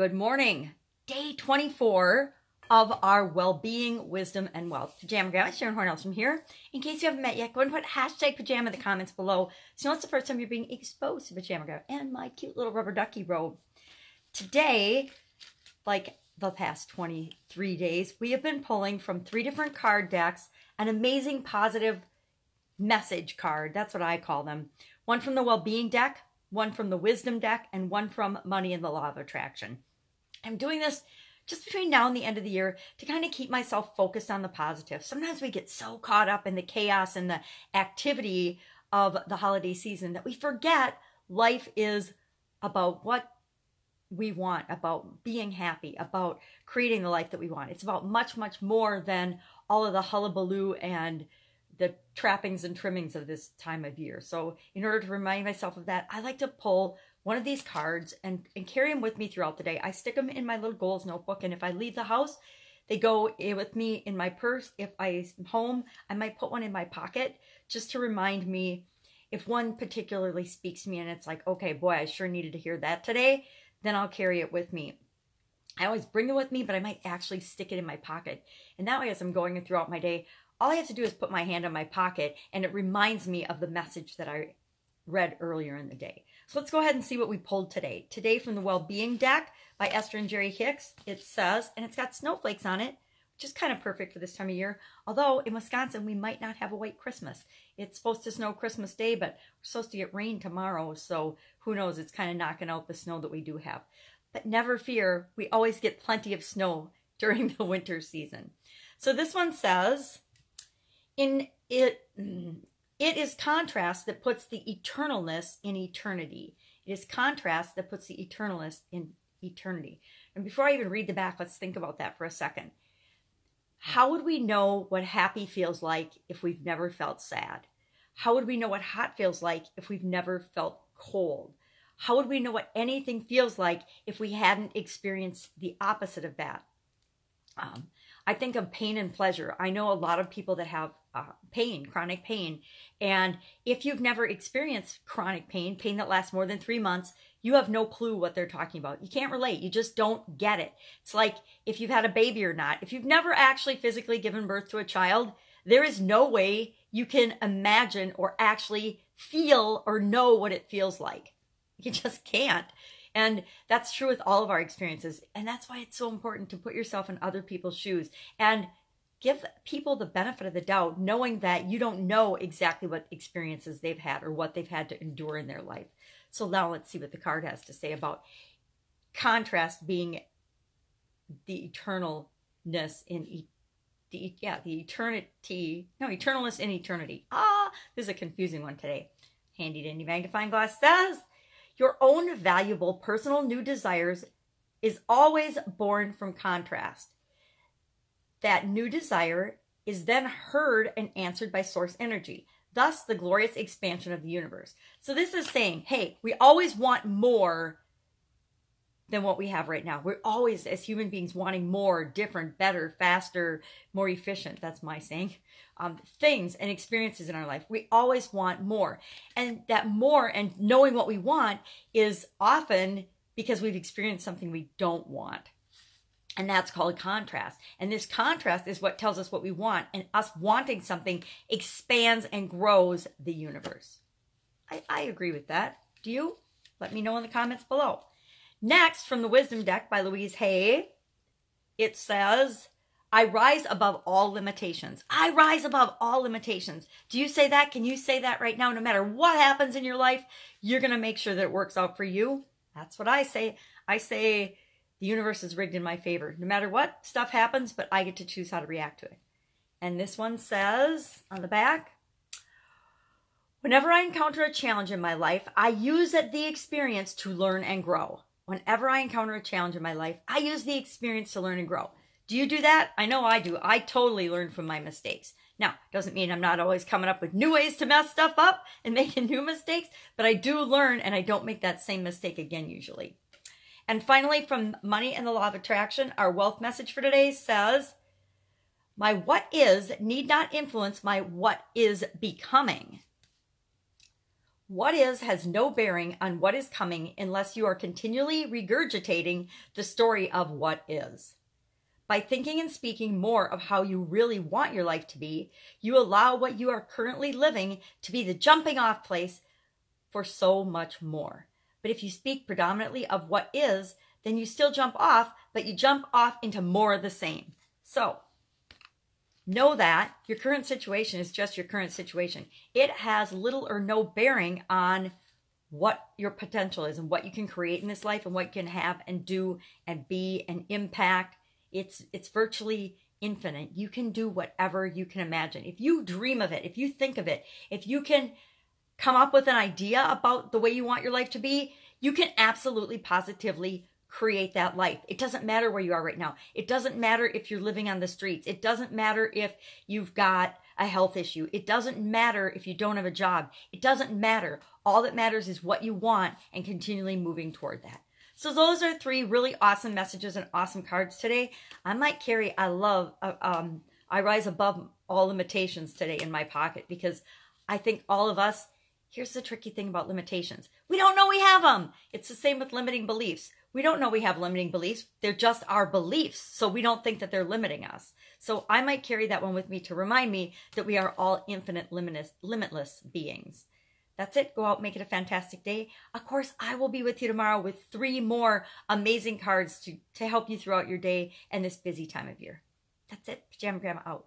Good morning. Day 24 of our Wellbeing, Wisdom, and Wealth Pajama Grandma. Sharon Horne-Ellstrom here. In case you haven't met yet, go ahead and put hashtag pajama in the comments below. So it's the first time you're being exposed to Pajama Grandma and my cute little rubber ducky robe. Today, like the past 23 days, we have been pulling from 3 different card decks an amazing positive message card. That's what I call them. One from the Wellbeing deck, one from the Wisdom deck, and one from Money and the Law of Attraction. I'm doing this just between now and the end of the year to kind of keep myself focused on the positive. Sometimes we get so caught up in the chaos and the activity of the holiday season that we forget life is about what we want, about being happy, about creating the life that we want. It's about much, much more than all of the hullabaloo and the trappings and trimmings of this time of year. So in order to remind myself of that, I like to pull one of these cards and carry them with me throughout the day. I stick them in my little goals notebook, and if I leave the house, they go with me in my purse. If I'm home, I might put one in my pocket just to remind me if one particularly speaks to me and it's like, okay, boy, I sure needed to hear that today, then I'll carry it with me. I always bring it with me, but I might actually stick it in my pocket. And that way, as I'm going throughout my day, all I have to do is put my hand on my pocket, and it reminds me of the message that I read earlier in the day. So let's go ahead and see what we pulled today. Today from the Wellbeing deck by Esther and Jerry Hicks, it says, and it's got snowflakes on it, which is kind of perfect for this time of year. Although in Wisconsin, we might not have a white Christmas. It's supposed to snow Christmas Day, but we're supposed to get rain tomorrow. So who knows? It's kind of knocking out the snow that we do have. But never fear, we always get plenty of snow during the winter season. So this one says, it is contrast that puts the eternalness in eternity. It is contrast that puts the eternalness in eternity. And before I even read the back, let's think about that for a second. How would we know what happy feels like if we've never felt sad? How would we know what hot feels like if we've never felt cold? How would we know what anything feels like if we hadn't experienced the opposite of that? I think of pain and pleasure. I know a lot of people that have pain, chronic pain. And if you've never experienced chronic pain, pain that lasts more than 3 months, you have no clue what they're talking about. You can't relate. You just don't get it. It's like if you've had a baby or not. If you've never actually physically given birth to a child, there is no way you can imagine or actually feel or know what it feels like. You just can't. And that's true with all of our experiences. And that's why it's so important to put yourself in other people's shoes and give people the benefit of the doubt, knowing that you don't know exactly what experiences they've had or what they've had to endure in their life. So now let's see what the card has to say about contrast being the eternalness in eternalness in eternity. This is a confusing one today. Handy dandy magnifying glass says, your own valuable personal new desires is always born from contrast. That new desire is then heard and answered by source energy, thus the glorious expansion of the universe. So this is saying, hey, we always want more than what we have right now. We're always, as human beings, wanting more, different, better, faster, more efficient. That's my saying. Things and experiences in our life. We always want more. And that more and knowing what we want is often because we've experienced something we don't want. And that's called contrast. And this contrast is what tells us what we want. And us wanting something expands and grows the universe. I agree with that. Do you? Let me know in the comments below. Next, from the Wisdom deck by Louise Hay, it says, I rise above all limitations. I rise above all limitations. Do you say that? Can you say that right now? No matter what happens in your life, you're going to make sure that it works out for you. That's what I say. I say the universe is rigged in my favor. No matter what stuff happens, but I get to choose how to react to it. And this one says on the back, whenever I encounter a challenge in my life, I use the experience to learn and grow. Whenever I encounter a challenge in my life, I use the experience to learn and grow. Do you do that? I know I do. I totally learn from my mistakes. Now, doesn't mean I'm not always coming up with new ways to mess stuff up and making new mistakes, but I do learn and I don't make that same mistake again usually. And finally, from Money and the Law of Attraction, our wealth message for today says, my what is need not influence my what is becoming. What is has no bearing on what is coming unless you are continually regurgitating the story of what is. By thinking and speaking more of how you really want your life to be, you allow what you are currently living to be the jumping off place for so much more. But if you speak predominantly of what is, then you still jump off, but you jump off into more of the same. So, know that your current situation is just your current situation. It has little or no bearing on what your potential is and what you can create in this life and what you can have and do and be and impact. It's virtually infinite. You can do whatever you can imagine. If you dream of it, if you think of it, if you can come up with an idea about the way you want your life to be, you can absolutely positively create that life. It doesn't matter where you are right now. It doesn't matter if you're living on the streets. It doesn't matter if you've got a health issue. It doesn't matter if you don't have a job. It doesn't matter. All that matters is what you want and continually moving toward that. So those are 3 really awesome messages and awesome cards today. I might carry I rise above all limitations today in my pocket, because I think all of us, here's the tricky thing about limitations. We don't know we have them. It's the same with limiting beliefs. We don't know we have limiting beliefs. They're just our beliefs. So we don't think that they're limiting us. So I might carry that one with me to remind me that we are all infinite, limitless beings. That's it. Go out, make it a fantastic day. Of course, I will be with you tomorrow with 3 more amazing cards to help you throughout your day and this busy time of year. That's it. Pajama Grandma out.